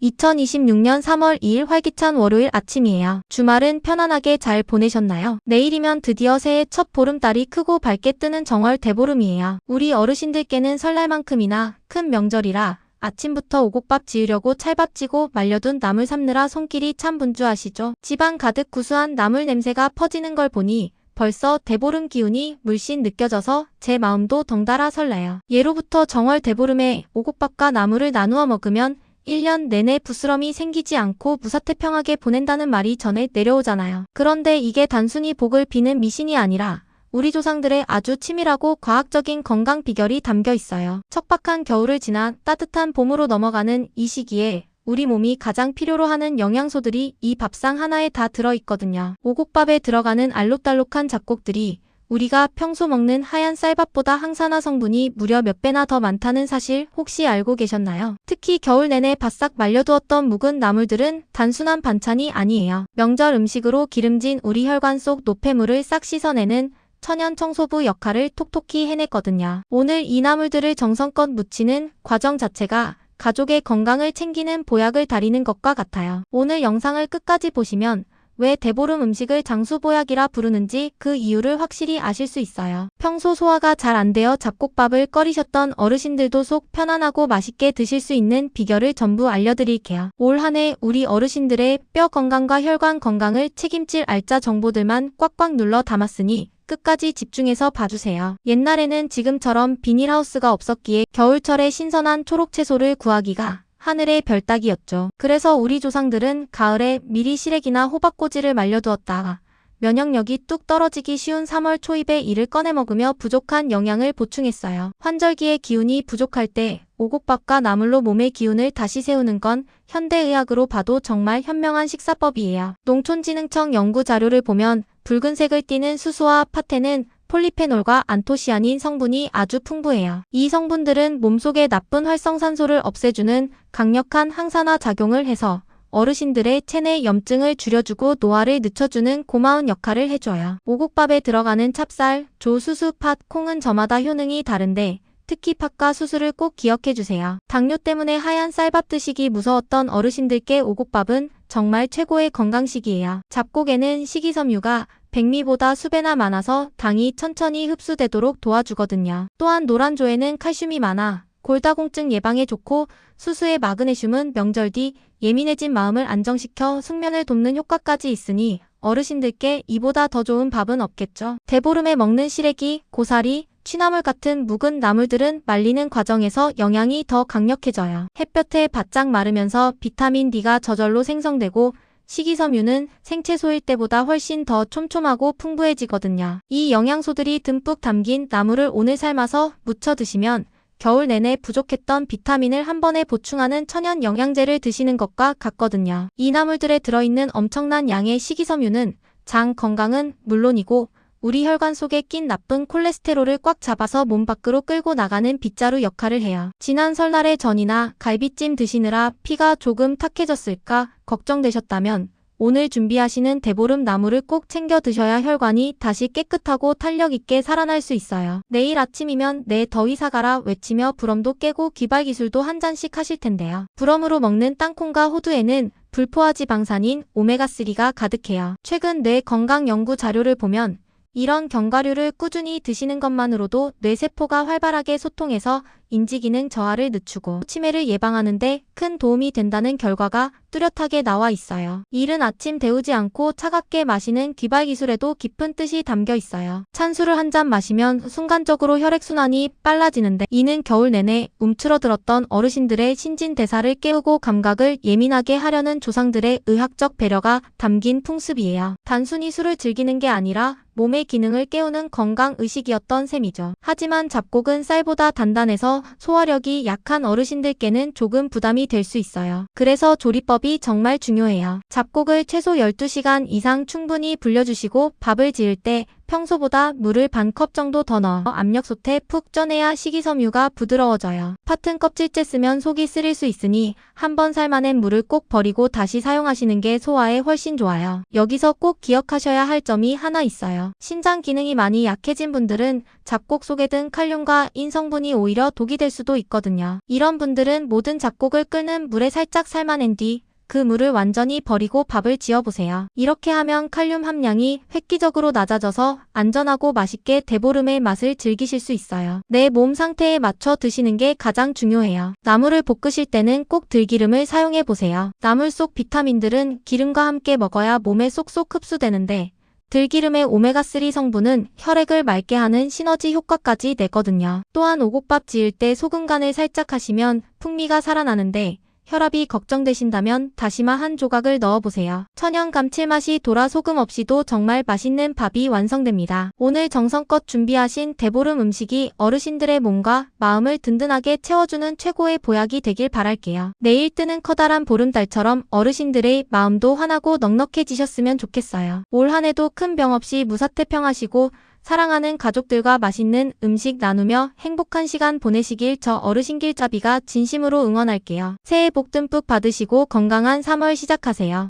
2026년 3월 2일 활기찬 월요일 아침이에요. 주말은 편안하게 잘 보내셨나요? 내일이면 드디어 새해 첫 보름달이 크고 밝게 뜨는 정월 대보름이에요. 우리 어르신들께는 설날만큼이나 큰 명절이라 아침부터 오곡밥 지으려고 찰밥 찌고 말려둔 나물 삶느라 손길이 참 분주하시죠? 집안 가득 구수한 나물 냄새가 퍼지는 걸 보니 벌써 대보름 기운이 물씬 느껴져서 제 마음도 덩달아 설레요. 예로부터 정월 대보름에 오곡밥과 나물을 나누어 먹으면 1년 내내 부스럼이 생기지 않고 무사태평하게 보낸다는 말이 전해 내려오잖아요. 그런데 이게 단순히 복을 비는 미신이 아니라 우리 조상들의 아주 치밀하고 과학적인 건강 비결이 담겨 있어요. 척박한 겨울을 지나 따뜻한 봄으로 넘어가는 이 시기에 우리 몸이 가장 필요로 하는 영양소들이 이 밥상 하나에 다 들어있거든요. 오곡밥에 들어가는 알록달록한 잡곡들이 우리가 평소 먹는 하얀 쌀밥보다 항산화 성분이 무려 몇 배나 더 많다는 사실 혹시 알고 계셨나요? 특히 겨울 내내 바싹 말려두었던 묵은 나물들은 단순한 반찬이 아니에요. 명절 음식으로 기름진 우리 혈관 속 노폐물을 싹 씻어내는 천연 청소부 역할을 톡톡히 해냈거든요. 오늘 이 나물들을 정성껏 무치는 과정 자체가 가족의 건강을 챙기는 보약을 다리는 것과 같아요. 오늘 영상을 끝까지 보시면 왜 대보름 음식을 장수보약이라 부르는지 그 이유를 확실히 아실 수 있어요. 평소 소화가 잘 안 되어 잡곡밥을 꺼리셨던 어르신들도 속 편안하고 맛있게 드실 수 있는 비결을 전부 알려드릴게요. 올 한 해 우리 어르신들의 뼈 건강과 혈관 건강을 책임질 알짜 정보들만 꽉꽉 눌러 담았으니 끝까지 집중해서 봐주세요. 옛날에는 지금처럼 비닐하우스가 없었기에 겨울철에 신선한 초록 채소를 구하기가 하늘의 별따기였죠. 그래서 우리 조상들은 가을에 미리 시래기나 호박꼬지를 말려두었다가 면역력이 뚝 떨어지기 쉬운 3월 초입에 이를 꺼내 먹으며 부족한 영양을 보충했어요. 환절기에 기운이 부족할 때 오곡밥과 나물로 몸의 기운을 다시 세우는 건 현대의학으로 봐도 정말 현명한 식사법이에요. 농촌진흥청 연구 자료를 보면 붉은색을 띠는 수수와 파테는 폴리페놀과 안토시아닌 성분이 아주 풍부해요. 이 성분들은 몸속의 나쁜 활성산소를 없애주는 강력한 항산화 작용을 해서 어르신들의 체내 염증을 줄여주고 노화를 늦춰주는 고마운 역할을 해줘요. 오곡밥에 들어가는 찹쌀, 조, 수수, 팥, 콩은 저마다 효능이 다른데 특히 팥과 수수를 꼭 기억해주세요. 당뇨 때문에 하얀 쌀밥 드시기 무서웠던 어르신들께 오곡밥은 정말 최고의 건강식이에요. 잡곡에는 식이섬유가 백미보다 수배나 많아서 당이 천천히 흡수되도록 도와주거든요. 또한 노란조에는 칼슘이 많아 골다공증 예방에 좋고 수수의 마그네슘은 명절 뒤 예민해진 마음을 안정시켜 숙면을 돕는 효과까지 있으니 어르신들께 이보다 더 좋은 밥은 없겠죠. 대보름에 먹는 시래기, 고사리, 취나물 같은 묵은 나물들은 말리는 과정에서 영양이 더 강력해져요. 햇볕에 바짝 마르면서 비타민 D가 저절로 생성되고 식이섬유는 생채소일 때보다 훨씬 더 촘촘하고 풍부해지거든요. 이 영양소들이 듬뿍 담긴 나물을 오늘 삶아서 무쳐 드시면 겨울 내내 부족했던 비타민을 한 번에 보충하는 천연 영양제를 드시는 것과 같거든요. 이 나물들에 들어있는 엄청난 양의 식이섬유는 장 건강은 물론이고 우리 혈관 속에 낀 나쁜 콜레스테롤을 꽉 잡아서 몸 밖으로 끌고 나가는 빗자루 역할을 해요. 지난 설날에 전이나 갈비찜 드시느라 피가 조금 탁해졌을까 걱정되셨다면 오늘 준비하시는 대보름 나물을 꼭 챙겨 드셔야 혈관이 다시 깨끗하고 탄력 있게 살아날 수 있어요. 내일 아침이면 내 더위 사가라 외치며 불엄도 깨고 귀발기술도 한 잔씩 하실 텐데요. 불엄으로 먹는 땅콩과 호두에는 불포화 지방산인 오메가3가 가득해요. 최근 뇌 건강 연구 자료를 보면 이런 견과류를 꾸준히 드시는 것만으로도 뇌세포가 활발하게 소통해서 인지기능 저하를 늦추고 치매를 예방하는 데 큰 도움이 된다는 결과가 뚜렷하게 나와 있어요. 이른 아침 데우지 않고 차갑게 마시는 귀발기술에도 깊은 뜻이 담겨 있어요. 찬수를 한 잔 마시면 순간적으로 혈액순환이 빨라지는데 이는 겨울 내내 움츠러들었던 어르신들의 신진대사를 깨우고 감각을 예민하게 하려는 조상들의 의학적 배려가 담긴 풍습이에요. 단순히 술을 즐기는 게 아니라 몸의 기능을 깨우는 건강의식이었던 셈이죠. 하지만 잡곡은 쌀보다 단단해서 소화력이 약한 어르신들께는 조금 부담이 될 수 있어요. 그래서 조리법이 정말 중요해요. 잡곡을 최소 12시간 이상 충분히 불려주시고 밥을 지을 때 평소보다 물을 반 컵 정도 더 넣어 압력솥에 푹 쪄내야 식이섬유가 부드러워져요. 팥은 껍질째 쓰면 속이 쓰릴 수 있으니 한번 삶아낸 물을 꼭 버리고 다시 사용하시는 게 소화에 훨씬 좋아요. 여기서 꼭 기억하셔야 할 점이 하나 있어요. 신장 기능이 많이 약해진 분들은 잡곡 속에 든 칼륨과 인 성분이 오히려 독이 될 수도 있거든요. 이런 분들은 모든 잡곡을 끓는 물에 살짝 삶아낸 뒤 그 물을 완전히 버리고 밥을 지어보세요. 이렇게 하면 칼륨 함량이 획기적으로 낮아져서 안전하고 맛있게 대보름의 맛을 즐기실 수 있어요. 내 몸 상태에 맞춰 드시는 게 가장 중요해요. 나물을 볶으실 때는 꼭 들기름을 사용해보세요. 나물 속 비타민들은 기름과 함께 먹어야 몸에 쏙쏙 흡수되는데 들기름의 오메가3 성분은 혈액을 맑게 하는 시너지 효과까지 내거든요. 또한 오곡밥 지을 때 소금 간을 살짝 하시면 풍미가 살아나는데 혈압이 걱정되신다면 다시마 한 조각을 넣어보세요. 천연 감칠맛이 돌아 소금 없이도 정말 맛있는 밥이 완성됩니다. 오늘 정성껏 준비하신 대보름 음식이 어르신들의 몸과 마음을 든든하게 채워주는 최고의 보약이 되길 바랄게요. 내일 뜨는 커다란 보름달처럼 어르신들의 마음도 환하고 넉넉해지셨으면 좋겠어요. 올 한 해도 큰 병 없이 무사태평하시고 사랑하는 가족들과 맛있는 음식 나누며 행복한 시간 보내시길 저 어르신 길잡이가 진심으로 응원할게요. 새해 복 듬뿍 받으시고 건강한 3월 시작하세요.